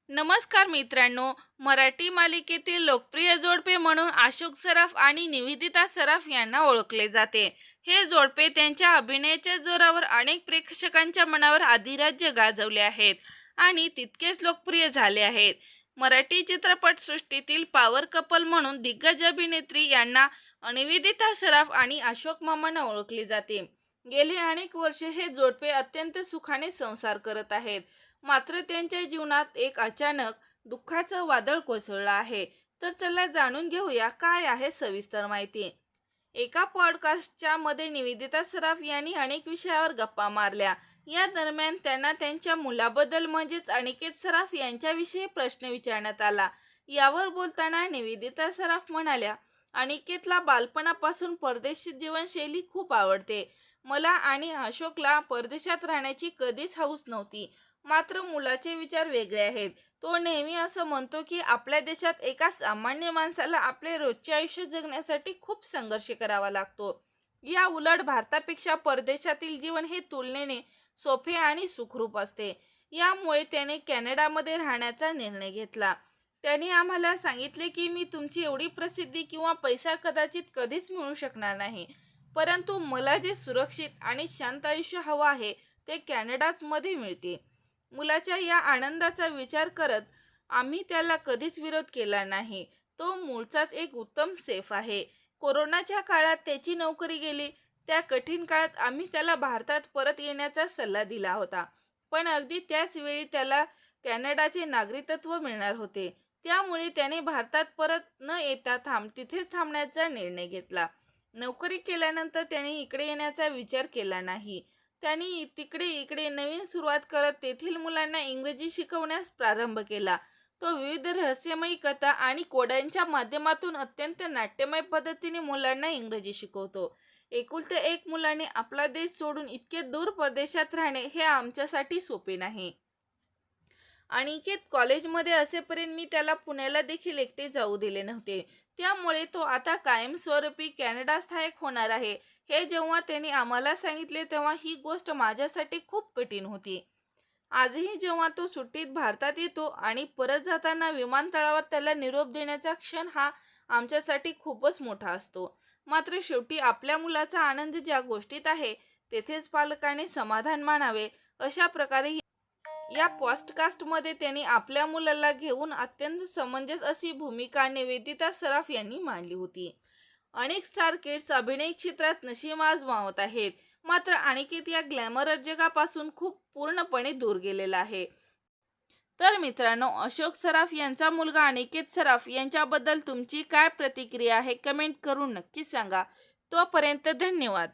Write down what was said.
नमस्कार मित्रांनो. मराठी मालिकेतील लोकप्रिय जोडपे म्हणून अशोक सराफ आणि निवेदिता सराफ यांना ओळखले जाते. हे जोडपे त्यांच्या अभिनयाच्या जोरावर अनेक प्रेक्षकांच्या मनावर अधिराज्य गाजवले आहेत आणि तितकेच लोकप्रिय झाले आहेत. मराठी चित्रपटसृष्टीतील पॉवर कपल म्हणून दिग्गज अभिनेत्री यांना निवेदिता सराफ आणि अशोक मामांना ओळखले जाते. गेली अनेक वर्षे हे जोडपे अत्यंत सुखाने संसार करत आहेत. मात्र त्यांच्या जीवनात एक अचानक दुःखाचं वादळ कोसळलं आहे. तर चला जाणून घेऊया काय आहे सविस्तर माहिती. एका पॉडकास्टच्या मध्ये निवेदिता सराफ यांनी अनेक विषयावर गप्पा मारल्या. या दरम्यान त्यांना त्यांच्या मुलाबद्दल म्हणजेच अनिकेत सराफ यांच्याविषयी प्रश्न विचारण्यात आला. यावर बोलताना निवेदिता सराफ म्हणाल्या, अनिकेतला बालपणापासून परदेशी जीवनशैली खूप आवडते. मला आणि अशोकला परदेशात राहण्याची कधीच हौस नव्हती. मात्र मुलाचे विचार वेगळे आहेत. तो नेहमी असं म्हणतो की आपल्या देशात एका सामान्य माणसाला आपले रोजचे आयुष्य जगण्यासाठी खूप संघर्ष करावा लागतो. या उलट भारतापेक्षा परदेशातील जीवन हे तुलनेने सोपे आणि सुखरूप असते. यामुळे त्याने कॅनडामध्ये राहण्याचा निर्णय घेतला. त्याने आम्हाला सांगितले की मी तुमची एवढी प्रसिद्धी किंवा पैसा कदाचित कधीच मिळू शकणार नाही, परंतु मला जे सुरक्षित आणि शांत आयुष्य हवं आहे ते कॅनडाच मध्ये मिळते. मुलाच्या या आनंदाचा विचार करत आम्ही त्याला कधीच विरोध केला नाही. तो मूळचाच एक उत्तम सेफ आहे. कोरोनाच्या काळात त्याची नोकरी गेली. त्या कठीण काळात आम्ही त्याला भारतात परत येण्याचा सल्ला दिला होता, पण अगदी त्याच वेळी त्याला कॅनडाचे नागरिकत्व मिळणार होते. त्यामुळे त्याने भारतात परत न येता तिथेच थांबण्याचा निर्णय घेतला. नोकरी केल्यानंतर त्याने इकडे येण्याचा विचार केला नाही. त्यांनी इकडे नवीन सुरुवात करत तेथील मुलांना इंग्रजी शिकवण्यास प्रारंभ केला. तो विविध रहस्यमयी कथा आणि कोड्यांच्या माध्यमातून अत्यंत नाट्यमय पद्धतीने मुलांना इंग्रजी शिकवतो. एकुलते एक मुलाने आपला देश सोडून इतके दूर परदेशात राहणे हे आमच्यासाठी सोपे नाही. अनिकेत कॉलेजमध्ये असेपर्यंत मी त्याला पुण्याला देखील एकटे जाऊ दिले नव्हते. त्यामुळे तो आता कायमस्वरूपी कॅनडा स्थायिक होणार आहे. हे जेव्हा त्याने आम्हाला सांगितले तेव्हा ही गोष्ट माझ्यासाठी खूप कठीण होती. आजही जेव्हा तो सुट्टीत भारतात येतो आणि परत जाताना विमानतळावर त्याला निरोप देण्याचा क्षण हा आमच्यासाठी खूपच मोठा असतो. मात्र शेवटी आपल्या मुलाचा आनंद ज्या गोष्टीत आहे तेथेच पालकाने समाधान मानावे. अशा प्रकारे या पॉडकास्टमध्ये त्यांनी आपल्या मुलाला घेऊन अत्यंत समंजस अशी भूमिका निवेदिता सराफ यांनी मांडली होती. अनेक स्टार किड्स अभिनय क्षेत्रात नशीब आजमावत आहेत. मात्र अनिकेत या ग्लॅमर जगापासून खूप पूर्णपणे दूर गेलेला आहे. तर मित्रांनो, अशोक सराफ यांचा मुलगा अनिकेत सराफ यांच्याबद्दल तुमची काय प्रतिक्रिया आहे कमेंट करून नक्की सांगा. तोपर्यंत धन्यवाद.